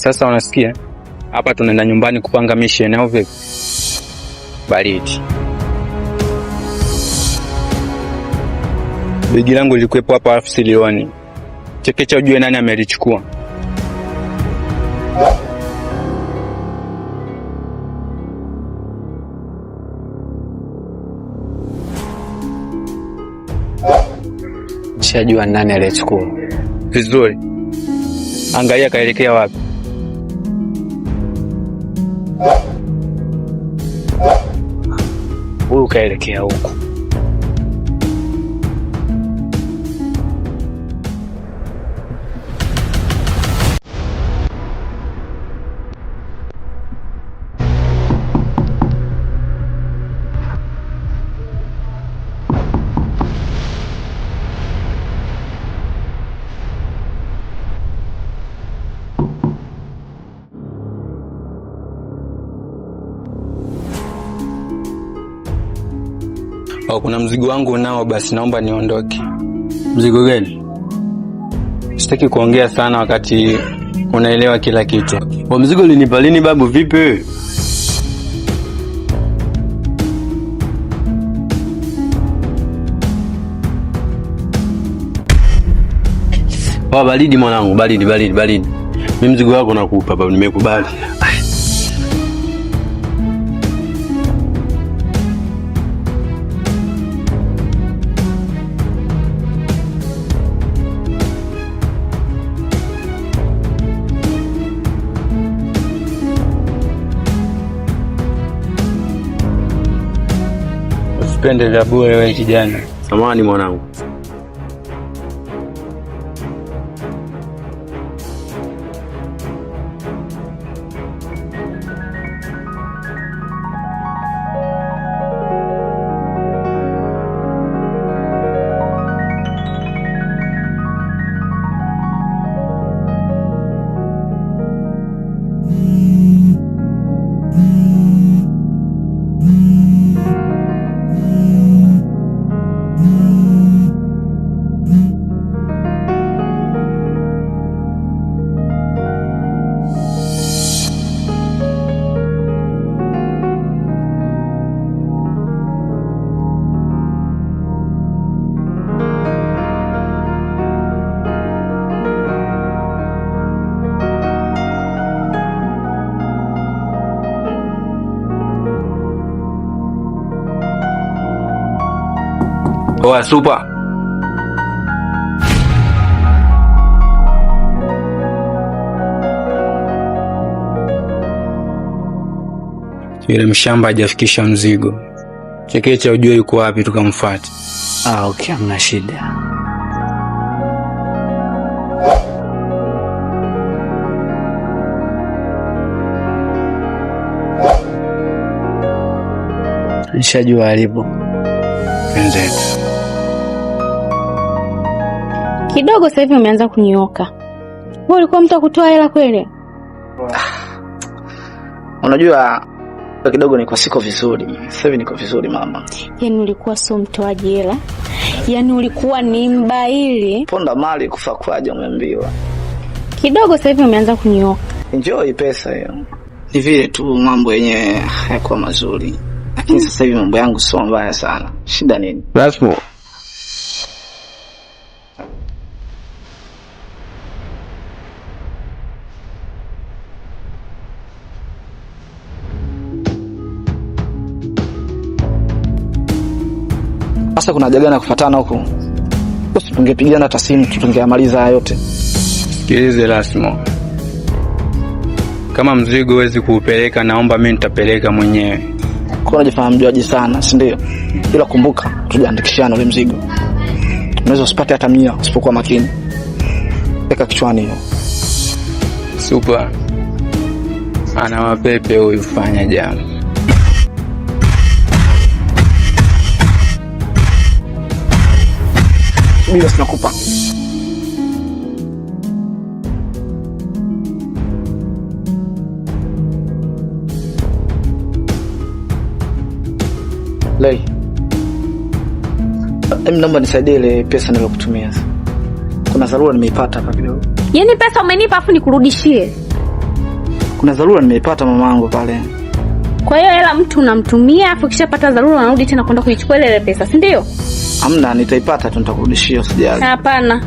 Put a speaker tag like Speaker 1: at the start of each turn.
Speaker 1: Sasa unasikia? Hapa tunaenda nyumbani kupanga mission au vipi? Baridi. Begi langu lilikuwepo hapa alafu silioni. Chekecha ujue nani amelichukua.
Speaker 2: Nishajua nani alichukua.
Speaker 1: Vizuri. Angalia kaelekea wapi?
Speaker 2: Huyu kaelekea huko.
Speaker 1: Kuna mzigo wangu nao, basi naomba niondoke.
Speaker 2: Mzigo gani?
Speaker 1: Sitaki kuongea sana wakati unaelewa kila kitu.
Speaker 2: Wa mzigo linipa lini babu, vipi? Baridi mwanangu, baridi. Mimi mzigo wako nakupa babu, nimekubali.
Speaker 1: Usipende vya bure wewe kijana.
Speaker 2: Samahani mwanangu. Oa super.
Speaker 1: Yule mshamba hajafikisha mzigo. Chekecha ujue yuko wapi tukamfuate.
Speaker 2: Okay, hamna shida. Nishajua alipo.
Speaker 1: Penzetu.
Speaker 3: Kidogo sasa hivi umeanza kunioka. Wewe ulikuwa mtu kutoa hela kweli?
Speaker 4: Unajua kidogo niko siko vizuri. Sasa hivi niko vizuri mama.
Speaker 3: Yaani ulikuwa sio mtoaji hela. Yaani ulikuwa ni mbaili.
Speaker 4: Ponda mali kufa kwaje umeambiwa.
Speaker 3: Kidogo sasa hivi umeanza kunioka.
Speaker 4: Enjoy pesa hiyo. Ni vile tu mambo yenyewe hayakuwa mazuri. Lakini sasa hivi mambo yangu sio mbaya sana. Shida nini?
Speaker 2: Rasmo.
Speaker 4: Sasa kuna haja gani kufuatana huko? Basi tungepigana hata simu tungeamaliza haya yote.
Speaker 1: Sikilize Rasmo. Kama mzigo huwezi kuupeleka, naomba mimi nitapeleka mwenyewe.
Speaker 4: Kwa unajifahamu mjuaji sana, si ndio? Ila kumbuka tujiandikishane ule mzigo. Unaweza usipate hata 100 usipokuwa makini. Weka kichwani hiyo.
Speaker 1: Super. Ana mapepe huyu, fanya jambo.
Speaker 4: Bila sinakupa. Lei. Naomba nisaidie ile pesa nilokutumia. Kuna dharura nimeipata hapa kidogo.
Speaker 3: Yaani pesa umenipa afu nikurudishie?
Speaker 4: Kuna dharura nimeipata mamangu pale.
Speaker 3: Kwa hiyo hela mtu unamtumia afu kishapata dharura unarudi tena kwenda kuichukua ile pesa, si ndio?
Speaker 4: Hamna, nitaipata tu nitakurudishia usijali.
Speaker 3: Hapana.